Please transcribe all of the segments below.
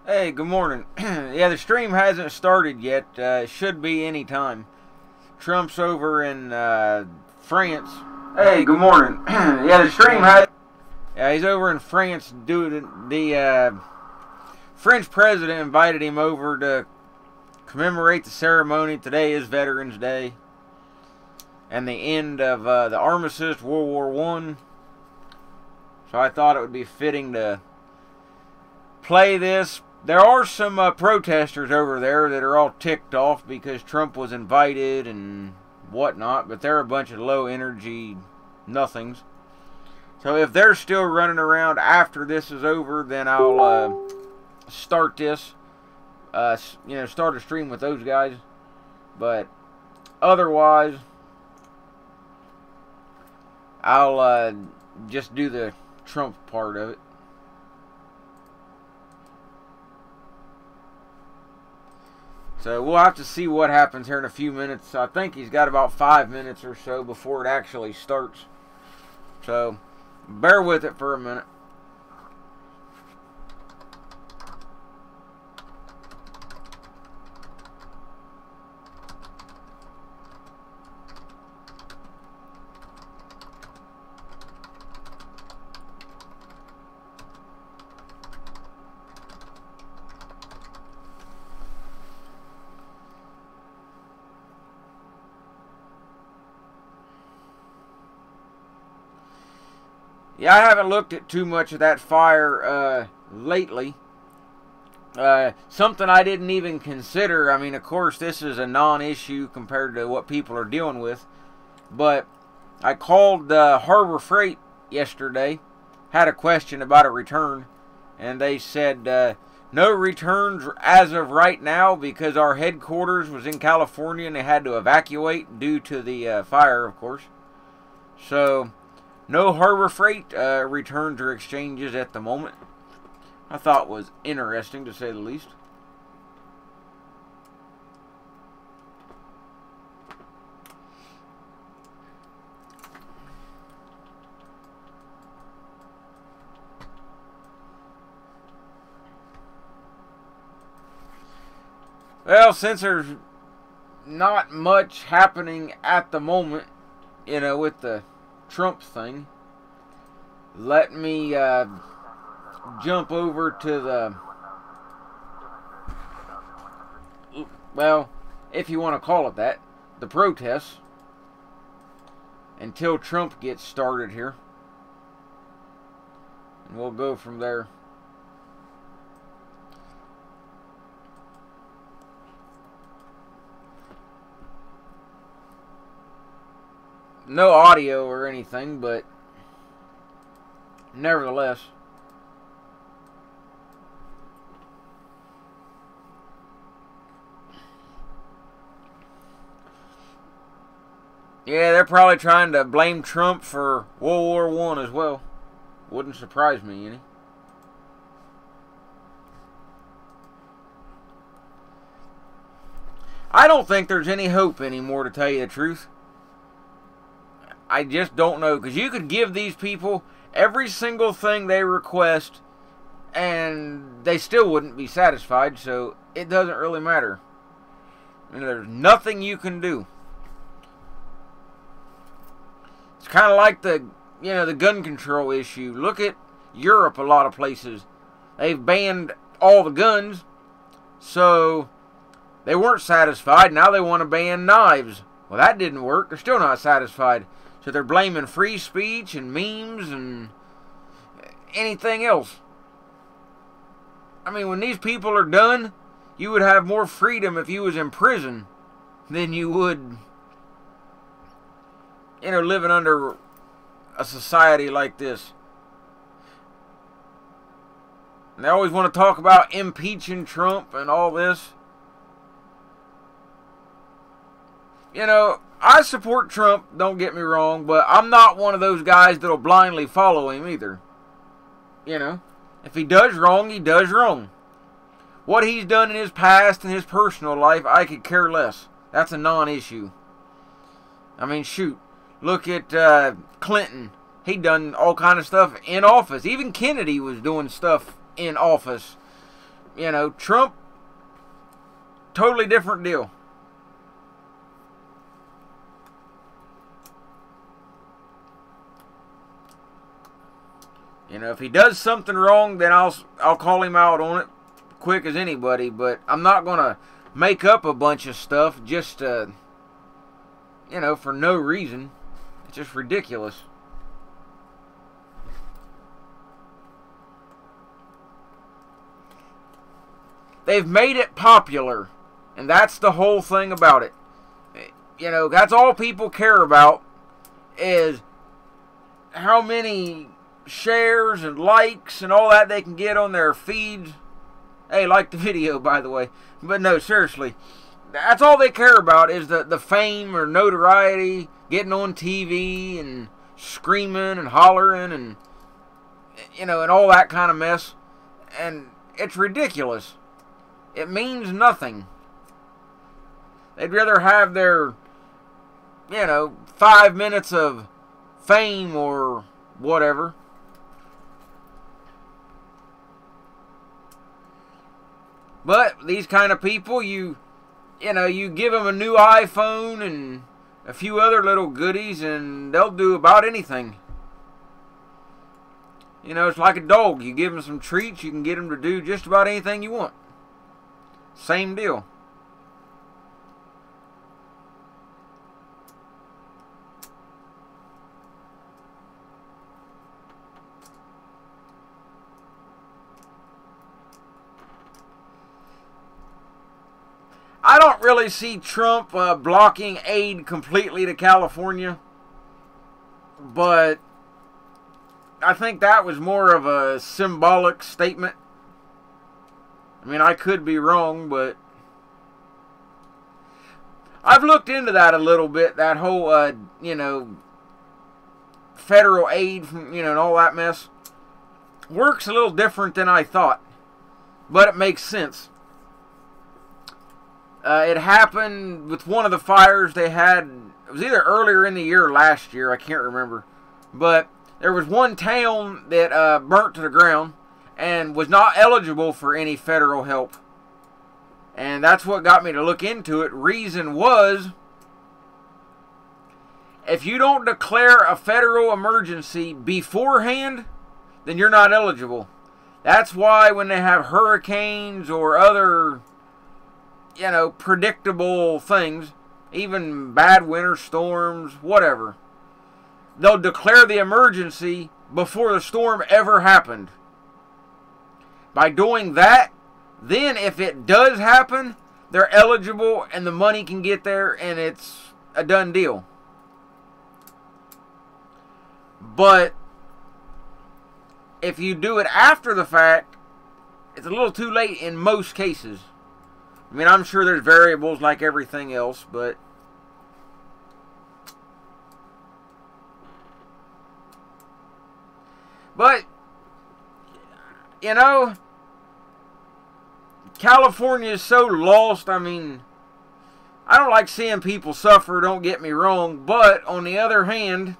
Hey, good morning. Yeah, the stream hasn't started yet. It should be any time. Trump's over in France. Hey, good morning. Yeah, the stream has. Yeah, he's over in France. The French president invited him over to commemorate the ceremony. Today is Veterans Day and the end of the armistice, World War I. So I thought it would be fitting to play this. There are some protesters over there that are all ticked off because Trump was invited and whatnot, but they're a bunch of low energy nothings. So if they're still running around after this is over, then I'll start this, start a stream with those guys. But otherwise, I'll just do the Trump part of it. So we'll have to see what happens here in a few minutes. I think he's got about 5 minutes or so before it actually starts. So bear with it for a minute. Yeah, I haven't looked at too much of that fire lately. Something I didn't even consider. I mean, of course, this is a non-issue compared to what people are dealing with. But I called Harbor Freight yesterday, had a question about a return, and they said no returns as of right now because our headquarters was in California and they had to evacuate due to the fire, of course. So no Harbor Freight returns or exchanges at the moment. I thought was interesting, to say the least. Well, since there's not much happening at the moment, with the Trump thing, let me jump over to the, well, if you want to call it that, the protests until Trump gets started here, and we'll go from there. No audio or anything, but nevertheless. Yeah, they're probably trying to blame Trump for World War I as well. Wouldn't surprise me any. I don't think there's any hope anymore, to tell you the truth. I just don't know, because you could give these people every single thing they request and they still wouldn't be satisfied, so it doesn't really matter. There's nothing you can do. It's kind of like the gun control issue. Look at Europe, a lot of places. They've banned all the guns, so they weren't satisfied. Now they want to ban knives. Well, that didn't work. They're still not satisfied. So they're blaming free speech and memes and anything else. I mean, when these people are done, you would have more freedom if you was in prison than you would, living under a society like this. And they always want to talk about impeaching Trump and all this. I support Trump, don't get me wrong, but I'm not one of those guys that'll blindly follow him either. If he does wrong, he does wrong. What he's done in his past and his personal life, I could care less. That's a non-issue. I mean, shoot. Look at Clinton. He done all kind of stuff in office. Even Kennedy was doing stuff in office. You know, Trump, totally different deal. You know, if he does something wrong, then I'll call him out on it quick as anybody. But I'm not gonna make up a bunch of stuff just you know, for no reason. It's just ridiculous. They've made it popular, and that's the whole thing about it. You know, that's all people care about, is how many shares and likes and all that they can get on their feeds. Hey, like the video, by the way. But no, seriously, that's all they care about, is the fame or notoriety, getting on TV and screaming and hollering and, you know, and all that kind of mess. And it's ridiculous. It means nothing. They'd rather have their, you know, 5 minutes of fame or whatever. But these kind of people, you know, you give them a new iPhone and a few other little goodies and they'll do about anything. You know, it's like a dog. You give them some treats, you can get them to do just about anything you want. Same deal. I don't really see Trump blocking aid completely to California, but I think that was more of a symbolic statement. I mean, I could be wrong, but I've looked into that a little bit, that whole, you know, federal aid, from, you know, and all that mess. Works a little different than I thought, but it makes sense. It happened with one of the fires they had. It was either earlier in the year or last year, I can't remember. But there was one town that burnt to the ground and was not eligible for any federal help. And that's what got me to look into it. Reason was, if you don't declare a federal emergency beforehand, then you're not eligible. That's why when they have hurricanes or other, you know, predictable things, even bad winter storms, whatever, they'll declare the emergency before the storm ever happened. By doing that, then if it does happen, they're eligible and the money can get there and it's a done deal. But if you do it after the fact, it's a little too late in most cases. I mean, I'm sure there's variables like everything else, but you know, California is so lost. I mean, I don't like seeing people suffer, don't get me wrong, but on the other hand,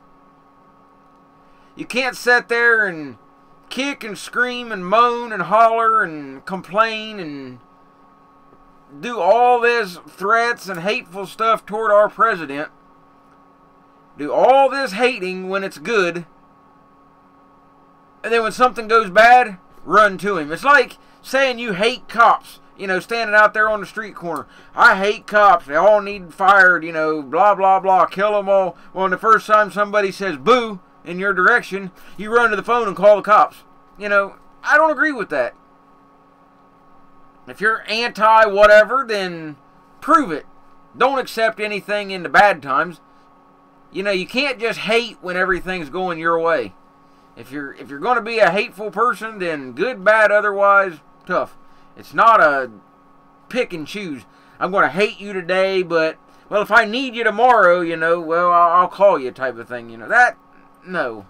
you can't sit there and kick and scream and moan and holler and complain and do all this threats and hateful stuff toward our president. Do all this hating when it's good. And then when something goes bad, run to him. It's like saying you hate cops, you know, standing out there on the street corner. I hate cops. They all need fired, you know, blah, blah, blah. Kill them all. Well, the first time somebody says boo in your direction, you run to the phone and call the cops. You know, I don't agree with that. If you're anti-whatever, then prove it. Don't accept anything in the bad times. You know, you can't just hate when everything's going your way. If you're going to be a hateful person, then good, bad, otherwise, tough. It's not a pick and choose. I'm going to hate you today, but, well, if I need you tomorrow, you know, well, I'll call you type of thing. You know, that, no.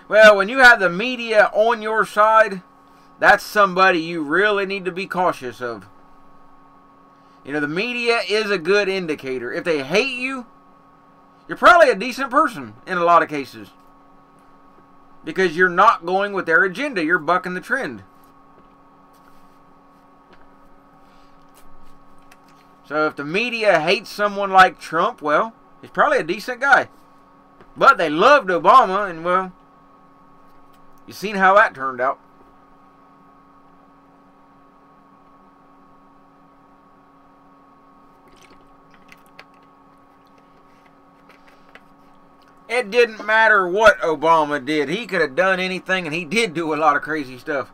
Well, when you have the media on your side, that's somebody you really need to be cautious of. You know, the media is a good indicator. If they hate you, you're probably a decent person in a lot of cases. Because you're not going with their agenda. You're bucking the trend. So if the media hates someone like Trump, well, he's probably a decent guy. But they loved Obama, and well, you seen how that turned out. It didn't matter what Obama did. He could have done anything, and he did do a lot of crazy stuff.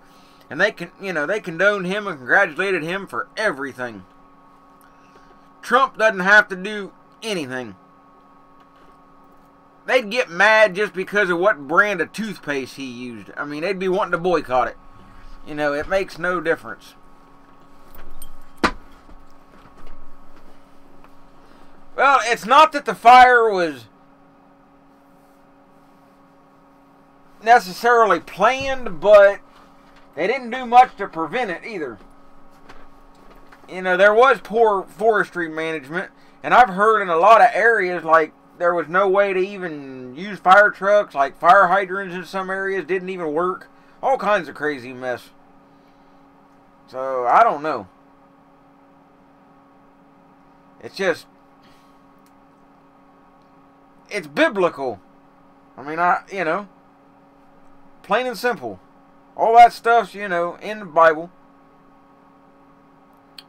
And they condoned him and congratulated him for everything. Trump doesn't have to do anything. They'd get mad just because of what brand of toothpaste he used. I mean, they'd be wanting to boycott it. You know, it makes no difference. Well, it's not that the fire was necessarily planned, but they didn't do much to prevent it either. You know, there was poor forestry management, and I've heard in a lot of areas, like, there was no way to even use fire trucks, like fire hydrants in some areas didn't even work. All kinds of crazy mess. So, I don't know. It's just, it's biblical. I mean, you know, plain and simple. All that stuff's, you know, in the Bible.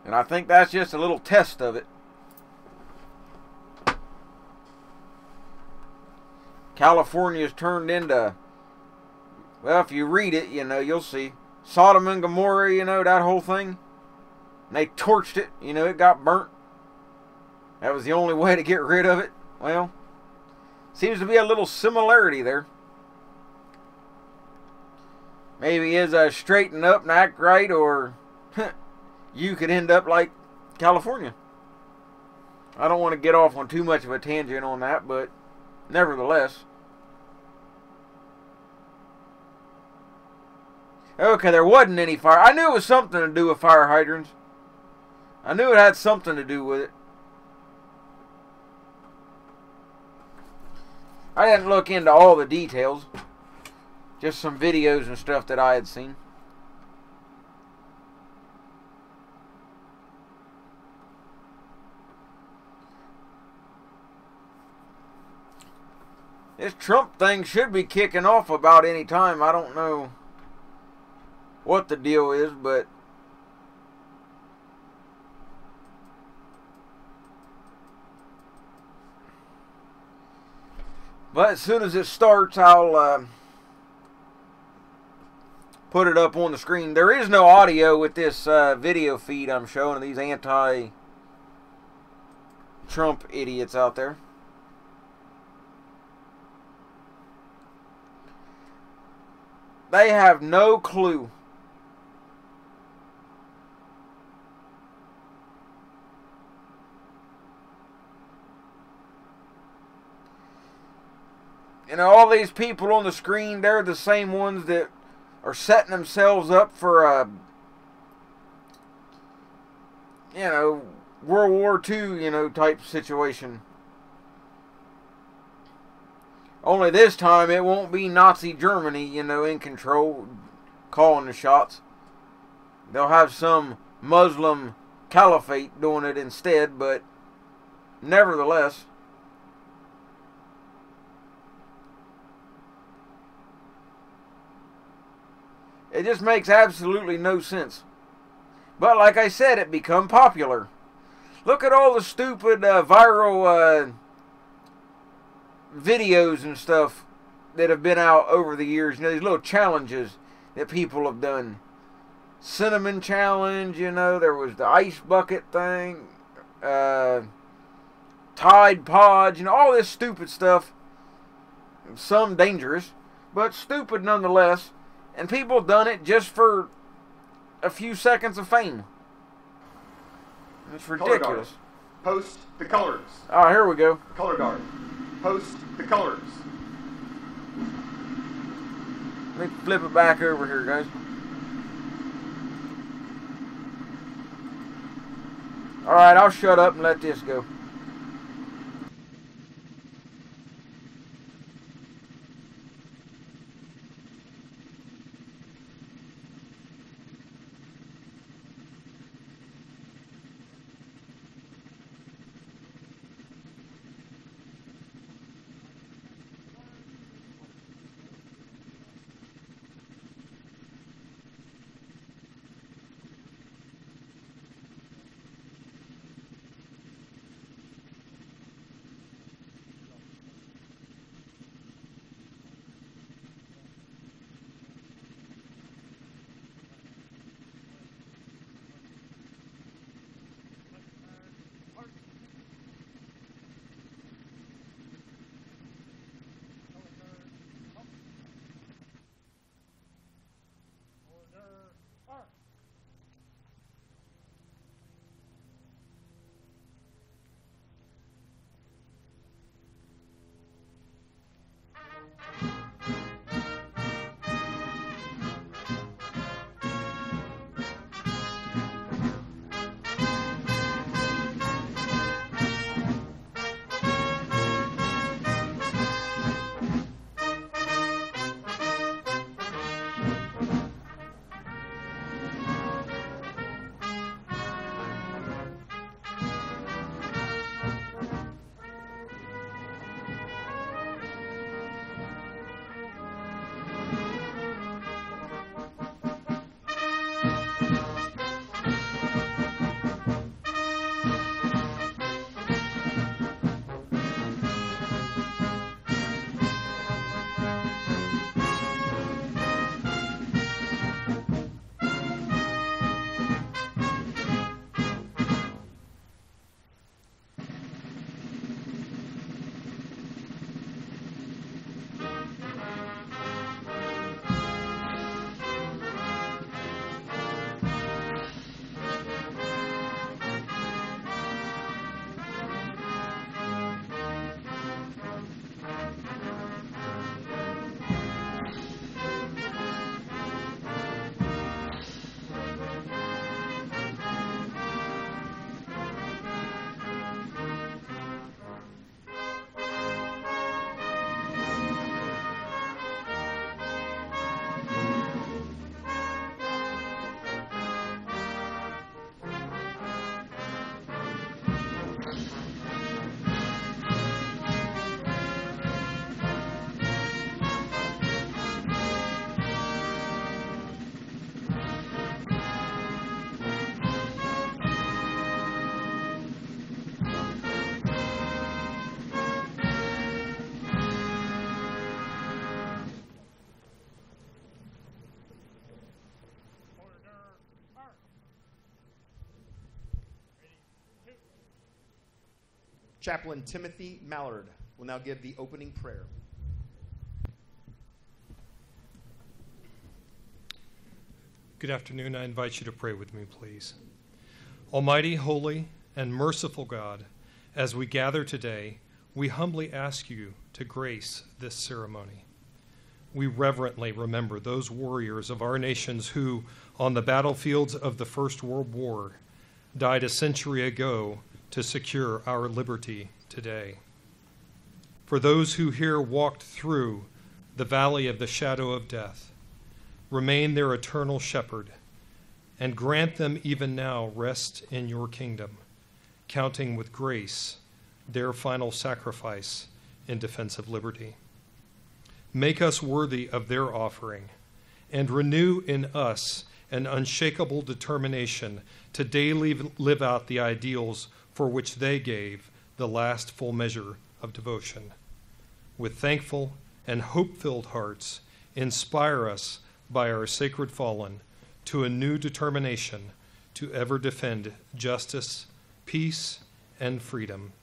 And I think that's just a little test of it. California's turned into, well, if you read it, you know, you'll see. Sodom and Gomorrah, you know, that whole thing. And they torched it, you know, it got burnt. That was the only way to get rid of it. Well, seems to be a little similarity there. Maybe is straighten up and act right, or you could end up like California. I don't want to get off on too much of a tangent on that, but nevertheless. Okay, there wasn't any fire. I knew it was something to do with fire hydrants. I knew it had something to do with it. I didn't look into all the details. Just some videos and stuff that I had seen. This Trump thing should be kicking off about any time. I don't know what the deal is, but as soon as it starts, I'll put it up on the screen. There is no audio with this video feed I'm showing these anti-Trump idiots out there. They have no clue. You know, all these people on the screen, they're the same ones that are setting themselves up for a, you know, World War II, you know, type situation. Only this time it won't be Nazi Germany, you know, in control, calling the shots. They'll have some Muslim caliphate doing it instead, but nevertheless. It just makes absolutely no sense. But like I said, it become popular. Look at all the stupid viral videos and stuff that have been out over the years. You know, these little challenges that people have done. Cinnamon challenge, you know, there was the ice bucket thing. Tide Pods, you know, all this stupid stuff. Some dangerous, but stupid nonetheless. And people done it just for a few seconds of fame. It's ridiculous. Post the colors. Oh, here we go. Color guard. Post the colors. Let me flip it back over here, guys. Alright, I'll shut up and let this go. Chaplain Timothy Mallard will now give the opening prayer. Good afternoon. I invite you to pray with me, please. Almighty, holy, and merciful God, as we gather today, we humbly ask you to grace this ceremony. We reverently remember those warriors of our nations who, on the battlefields of the First World War, died a century ago to secure our liberty today. For those who here walked through the valley of the shadow of death, remain their eternal shepherd, and grant them even now rest in your kingdom, counting with grace their final sacrifice in defense of liberty. Make us worthy of their offering, and renew in us an unshakable determination to daily live out the ideals for which they gave the last full measure of devotion. With thankful and hope-filled hearts, inspire us by our sacred fallen to a new determination to ever defend justice, peace, and freedom.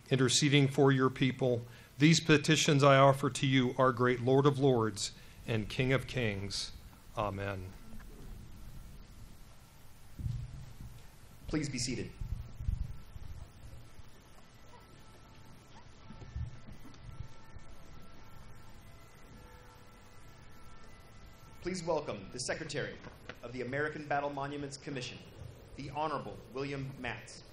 Interceding for your people, these petitions I offer to you, our great Lord of Lords and King of Kings. Amen. Please be seated. Please welcome the Secretary of the American Battle Monuments Commission, the Honorable William Matz.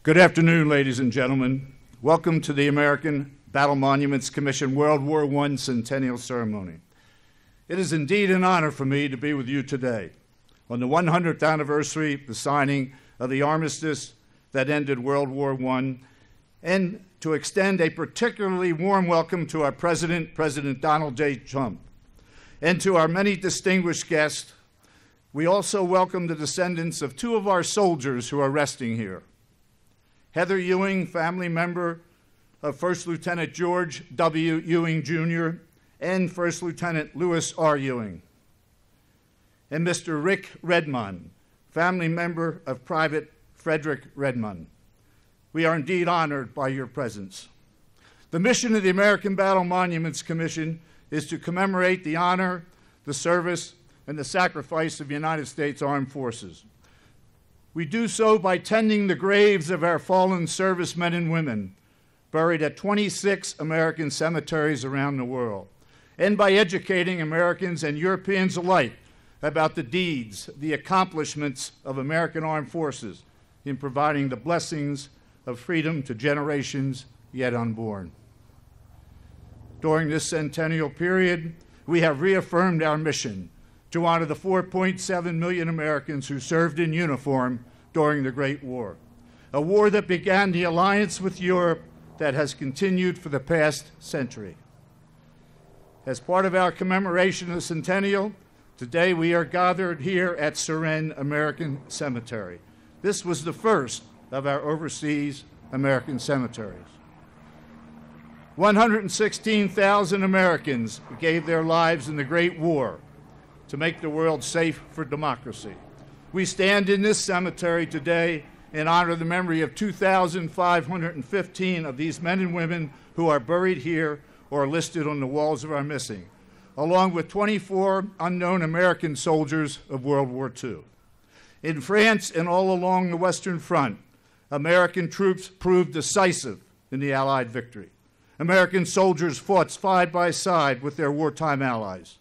Good afternoon, ladies and gentlemen. Welcome to the American Battle Monuments Commission World War I Centennial Ceremony. It is indeed an honor for me to be with you today on the 100th anniversary of the signing of the armistice that ended World War I, and to extend a particularly warm welcome to our President, President Donald J. Trump, and to our many distinguished guests. We also welcome the descendants of two of our soldiers who are resting here. Heather Ewing, family member of First Lieutenant George W. Ewing, Jr., and First Lieutenant Louis R. Ewing. And Mr. Rick Redmond, family member of Private Frederick Redmond. We are indeed honored by your presence. The mission of the American Battle Monuments Commission is to commemorate the honor, the service, and the sacrifice of the United States Armed Forces. We do so by tending the graves of our fallen servicemen and women buried at 26 American cemeteries around the world, and by educating Americans and Europeans alike about the deeds, the accomplishments of American armed forces in providing the blessings of freedom to generations yet unborn. During this centennial period, we have reaffirmed our mission to honor the 4.7 million Americans who served in uniform during the Great War, a war that began the alliance with Europe that has continued for the past century. As part of our commemoration of the centennial, today we are gathered here at Suresnes American Cemetery. This was the first of our overseas American cemeteries. 116,000 Americans gave their lives in the Great War to make the world safe for democracy. We stand in this cemetery today in honor of the memory of 2,515 of these men and women who are buried here or listed on the walls of our missing, along with 24 unknown American soldiers of World War II. In France and all along the Western Front, American troops proved decisive in the Allied victory. American soldiers fought side by side with their wartime allies,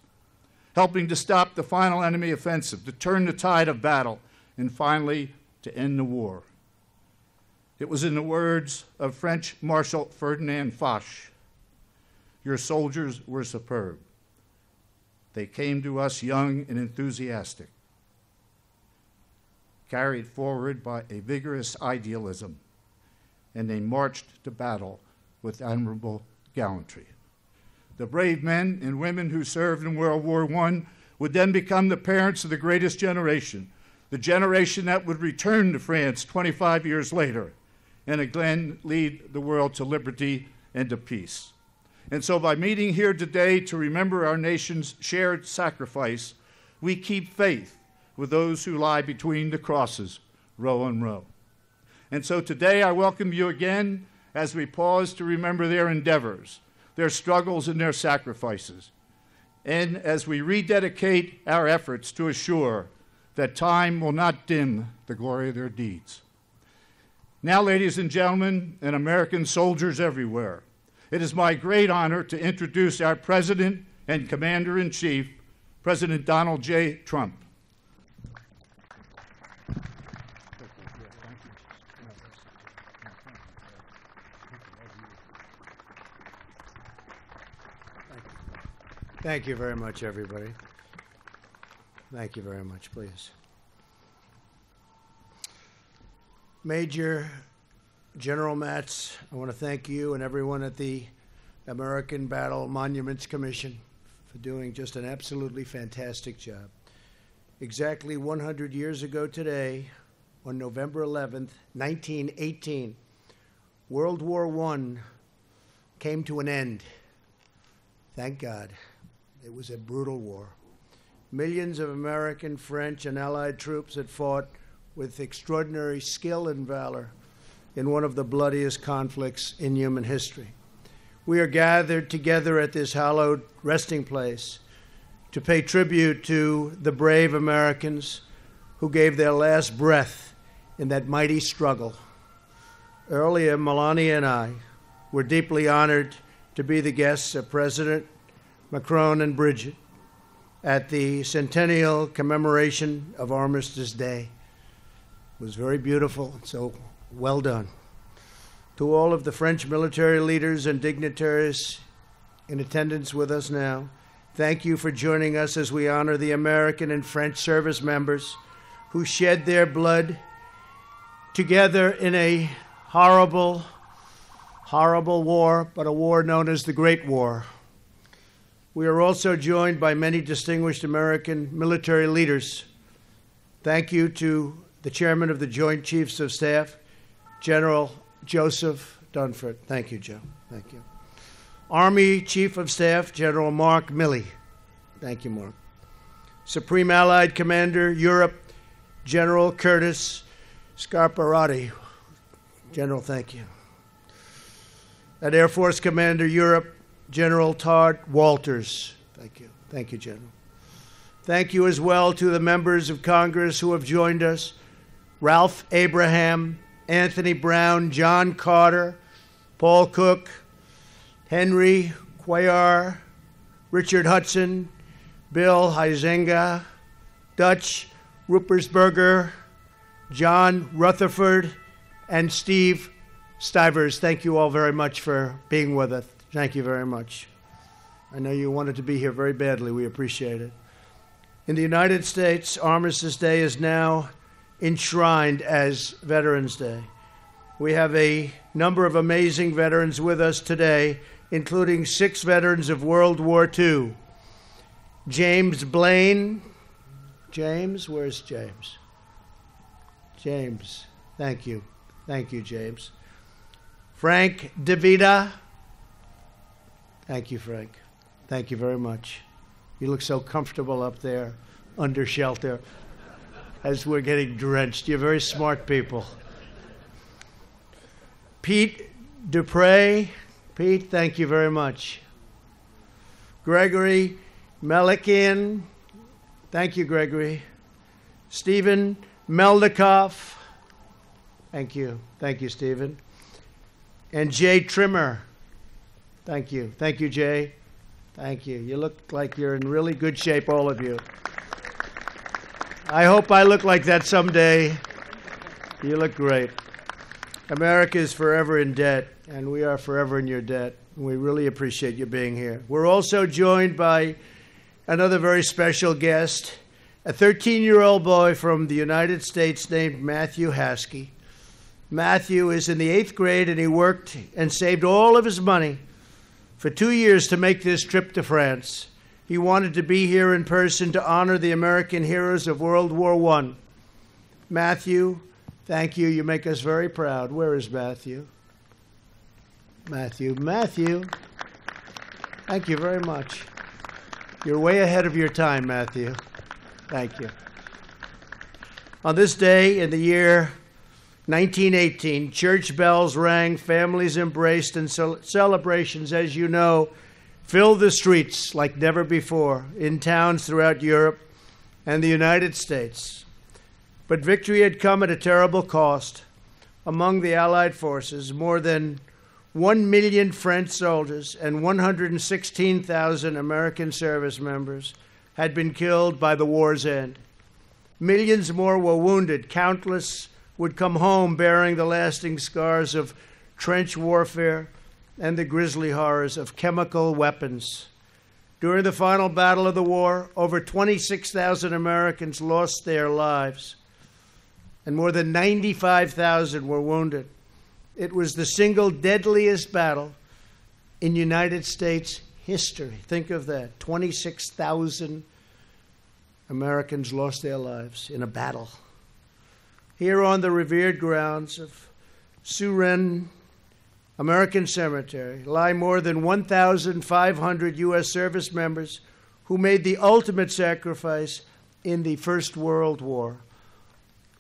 helping to stop the final enemy offensive, to turn the tide of battle, and finally to end the war. It was in the words of French Marshal Ferdinand Foch, "Your soldiers were superb. They came to us young and enthusiastic, carried forward by a vigorous idealism, and they marched to battle with admirable gallantry." The brave men and women who served in World War I would then become the parents of the greatest generation, the generation that would return to France 25 years later and again lead the world to liberty and to peace. And so by meeting here today to remember our nation's shared sacrifice, we keep faith with those who lie between the crosses, row on row. And so today I welcome you again as we pause to remember their endeavors, their struggles and their sacrifices, and as we rededicate our efforts to assure that time will not dim the glory of their deeds. Now, ladies and gentlemen, and American soldiers everywhere, it is my great honor to introduce our President and Commander-in-Chief, President Donald J. Trump. Thank you very much, everybody. Thank you very much, please. Major General Matz, I want to thank you and everyone at the American Battle Monuments Commission for doing just an absolutely fantastic job. Exactly 100 years ago today, on November 11th, 1918, World War I came to an end. Thank God. It was a brutal war. Millions of American, French, and Allied troops had fought with extraordinary skill and valor in one of the bloodiest conflicts in human history. We are gathered together at this hallowed resting place to pay tribute to the brave Americans who gave their last breath in that mighty struggle. Earlier, Melania and I were deeply honored to be the guests of President Macron and Bridget at the centennial commemoration of Armistice Day. It was very beautiful, so well done. To all of the French military leaders and dignitaries in attendance with us now, thank you for joining us as we honor the American and French service members who shed their blood together in a horrible, horrible war, but a war known as the Great War. We are also joined by many distinguished American military leaders. Thank you to the Chairman of the Joint Chiefs of Staff, General Joseph Dunford. Thank you, Joe. Thank you. Army Chief of Staff, General Mark Milley. Thank you, Mark. Supreme Allied Commander, Europe, General Curtis Scarparati. General, thank you. And Air Force Commander, Europe, General Todd Walters. Thank you. Thank you, General. Thank you as well to the members of Congress who have joined us: Ralph Abraham, Anthony Brown, John Carter, Paul Cook, Henry Cuellar, Richard Hudson, Bill Huizenga, Dutch Ruppersberger, John Rutherford, and Steve Stivers. Thank you all very much for being with us. Thank you very much. I know you wanted to be here very badly. We appreciate it. In the United States, Armistice Day is now enshrined as Veterans Day. We have a number of amazing veterans with us today, including 6 veterans of World War II. James Blaine. James, where's James? James, thank you. Thank you, James. Frank DeVita. Thank you, Frank. Thank you very much. You look so comfortable up there under shelter as we're getting drenched. You're very smart people. Pete Dupre. Pete, thank you very much. Gregory Melikian. Thank you, Gregory. Stephen Meldikoff. Thank you. Thank you, Stephen. And Jay Trimmer. Thank you. Thank you, Jay. Thank you. You look like you're in really good shape, all of you. I hope I look like that someday. You look great. America is forever in debt, and we are forever in your debt. We really appreciate you being here. We're also joined by another very special guest, a 13-year-old boy from the United States named Matthew Haskey. Matthew is in the 8th grade, and he worked and saved all of his money for 2 years to make this trip to France. He wanted to be here in person to honor the American heroes of World War I. Matthew, thank you. You make us very proud. Where is Matthew? Matthew. Thank you very much. You're way ahead of your time, Matthew. Thank you. On this day in the year 1918, church bells rang, families embraced, and celebrations, as you know, filled the streets like never before in towns throughout Europe and the United States. But victory had come at a terrible cost. Among the Allied forces, more than 1 million French soldiers and 116,000 American service members had been killed by the war's end. Millions more were wounded. Countless would come home bearing the lasting scars of trench warfare and the grisly horrors of chemical weapons. During the final battle of the war, over 26,000 Americans lost their lives, and more than 95,000 were wounded. It was the single deadliest battle in United States history. Think of that. 26,000 Americans lost their lives in a battle. Here on the revered grounds of Suresnes American Cemetery lie more than 1,500 U.S. service members who made the ultimate sacrifice in the First World War.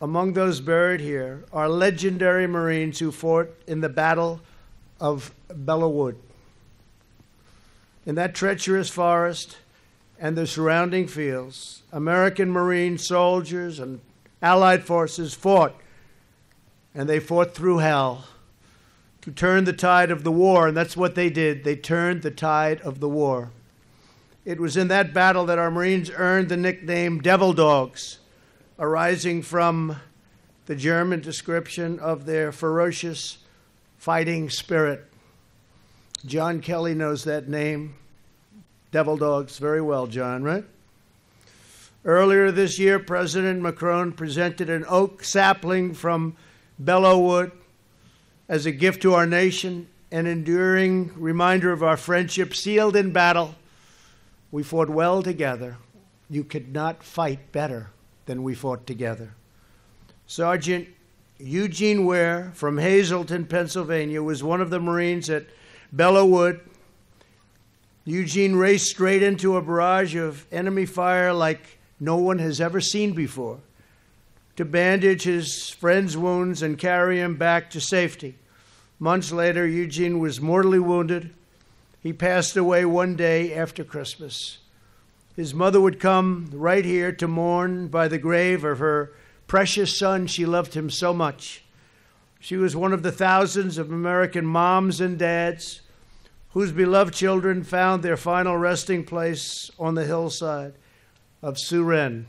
Among those buried here are legendary Marines who fought in the Battle of Belleau Wood. In that treacherous forest and the surrounding fields, American Marine soldiers and Allied forces fought, and they fought through hell to turn the tide of the war, and that's what they did. They turned the tide of the war. It was in that battle that our Marines earned the nickname Devil Dogs, arising from the German description of their ferocious fighting spirit. John Kelly knows that name, Devil Dogs, very well, John, right? Earlier this year, President Macron presented an oak sapling from Belleau Wood as a gift to our nation, an enduring reminder of our friendship sealed in battle. We fought well together. You could not fight better than we fought together. Sergeant Eugene Ware from Hazleton, Pennsylvania, was one of the Marines at Belleau Wood. Eugene raced straight into a barrage of enemy fire like no one has ever seen before, to bandage his friend's wounds and carry him back to safety. Months later, Eugene was mortally wounded. He passed away one day after Christmas. His mother would come right here to mourn by the grave of her precious son. She loved him so much. She was one of the thousands of American moms and dads whose beloved children found their final resting place on the hillside of Suresnes.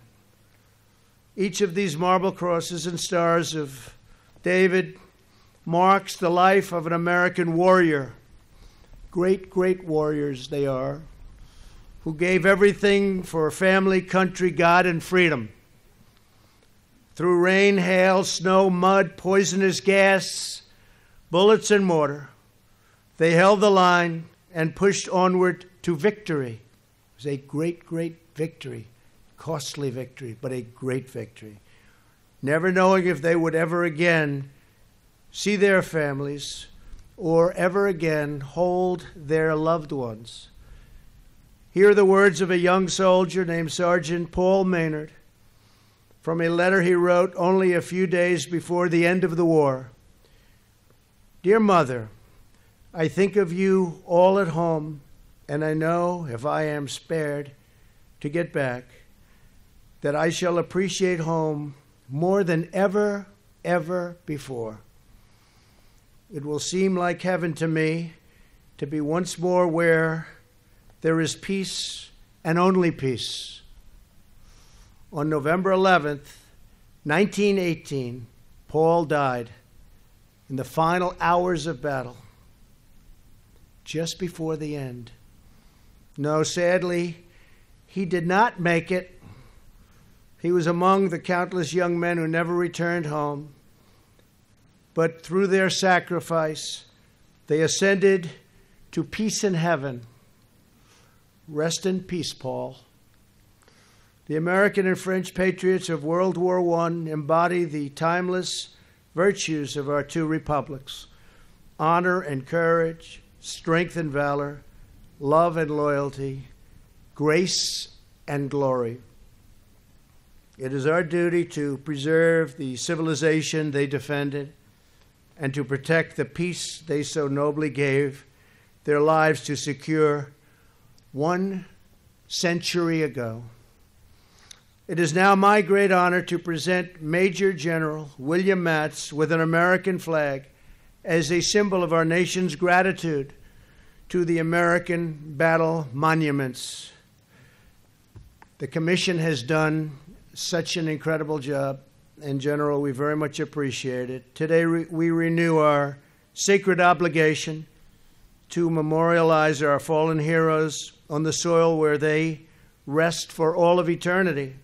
Each of these marble crosses and stars of David marks the life of an American warrior. Great, great warriors they are, who gave everything for family, country, God, and freedom. Through rain, hail, snow, mud, poisonous gas, bullets, and mortar, they held the line and pushed onward to victory. It was a great, great victory. Costly victory, but a great victory. Never knowing if they would ever again see their families or ever again hold their loved ones. Here are the words of a young soldier named Sergeant Paul Maynard from a letter he wrote only a few days before the end of the war. Dear Mother, I think of you all at home, and I know if I am spared to get back, that I shall appreciate home more than ever, ever before. It will seem like heaven to me to be once more where there is peace and only peace. On November 11th, 1918, Paul died in the final hours of battle, just before the end. No, sadly, he did not make it. He was among the countless young men who never returned home. But through their sacrifice, they ascended to peace in heaven. Rest in peace, Paul. The American and French patriots of World War I embody the timeless virtues of our two republics: honor and courage, strength and valor, love and loyalty, grace and glory. It is our duty to preserve the civilization they defended and to protect the peace they so nobly gave their lives to secure 1 century ago. It is now my great honor to present Major General William Matz with an American flag as a symbol of our nation's gratitude to the American battle monuments. The Commission has done such an incredible job, and General, we very much appreciate it. Today we renew our sacred obligation to memorialize our fallen heroes on the soil where they rest for all of eternity.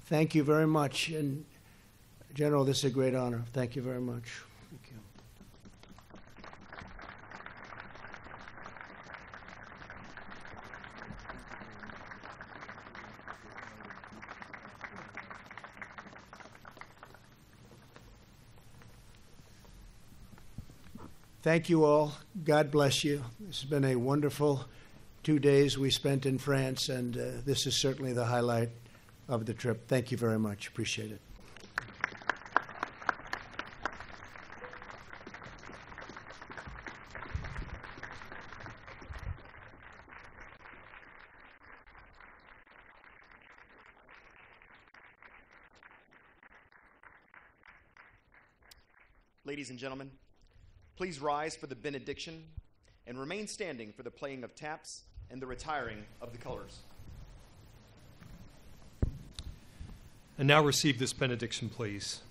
Thank you very much. And General, this is a great honor. Thank you very much. Thank you. Thank you all. God bless you. This has been a wonderful 2 days we spent in France, and this is certainly the highlight of the trip. Thank you very much. Appreciate it. Ladies and gentlemen, please rise for the benediction and remain standing for the playing of taps and the retiring of the colors. And now receive this benediction, please.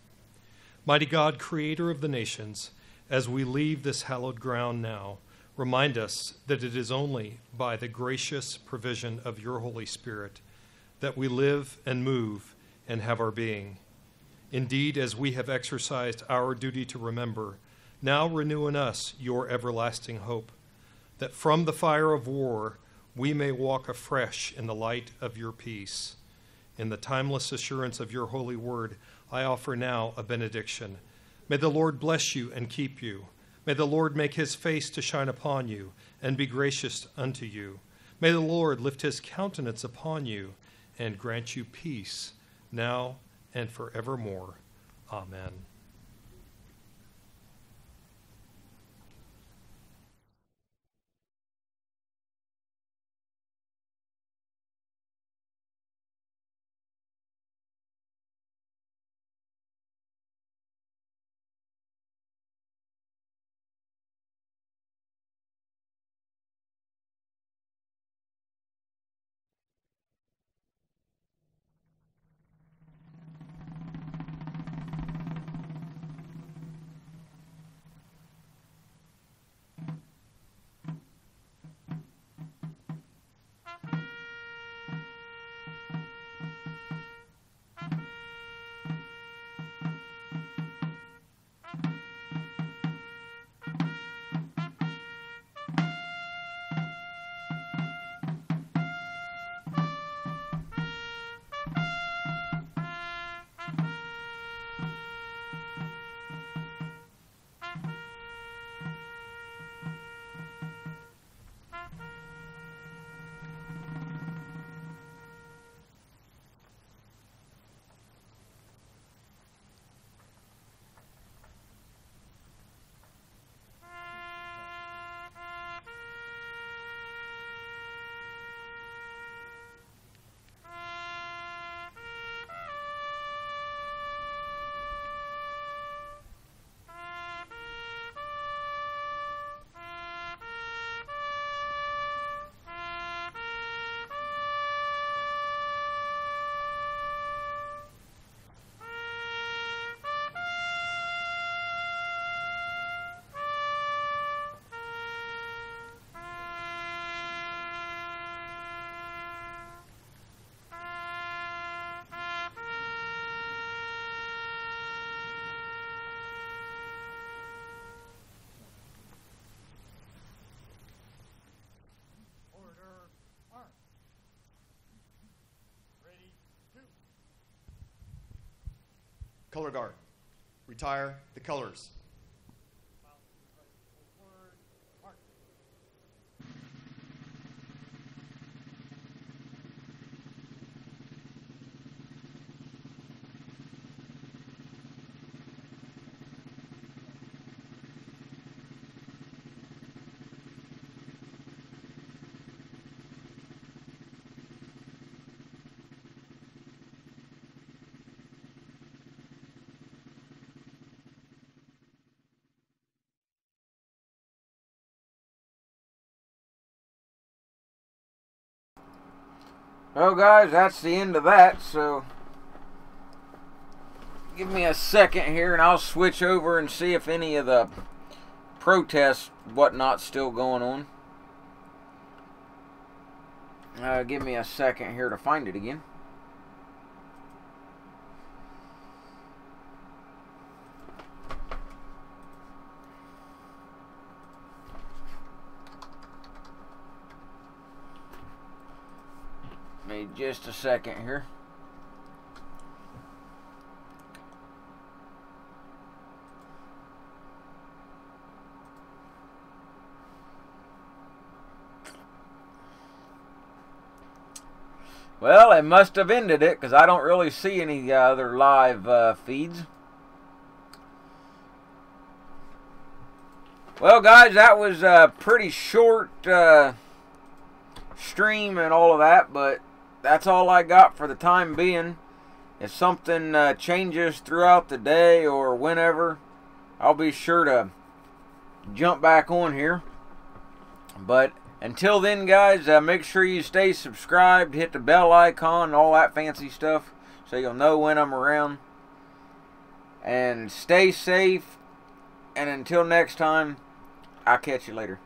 Mighty God, creator of the nations, as we leave this hallowed ground now, remind us that it is only by the gracious provision of your Holy Spirit that we live and move and have our being. Indeed, as we have exercised our duty to remember, now renew in us your everlasting hope, that from the fire of war we may walk afresh in the light of your peace. In the timeless assurance of your holy word, I offer now a benediction. May the Lord bless you and keep you. May the Lord make his face to shine upon you and be gracious unto you. May the Lord lift his countenance upon you and grant you peace now and forevermore. Amen. Color guard, retire the colors. Well, guys, that's the end of that, so give me a second here and I'll switch over and see if any of the protests whatnot's still going on. Give me a second here to find it again. Give me just a second here. Well, they must have ended it because I don't really see any other live feeds. Well, guys, that was a pretty short stream and all of that, but that's all I got for the time being. If something changes throughout the day or whenever, I'll be sure to jump back on here. But until then, guys, make sure you stay subscribed, hit the bell icon, all that fancy stuff, so you'll know when I'm around. And stay safe, and until next time, I'll catch you later.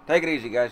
Take it easy, guys.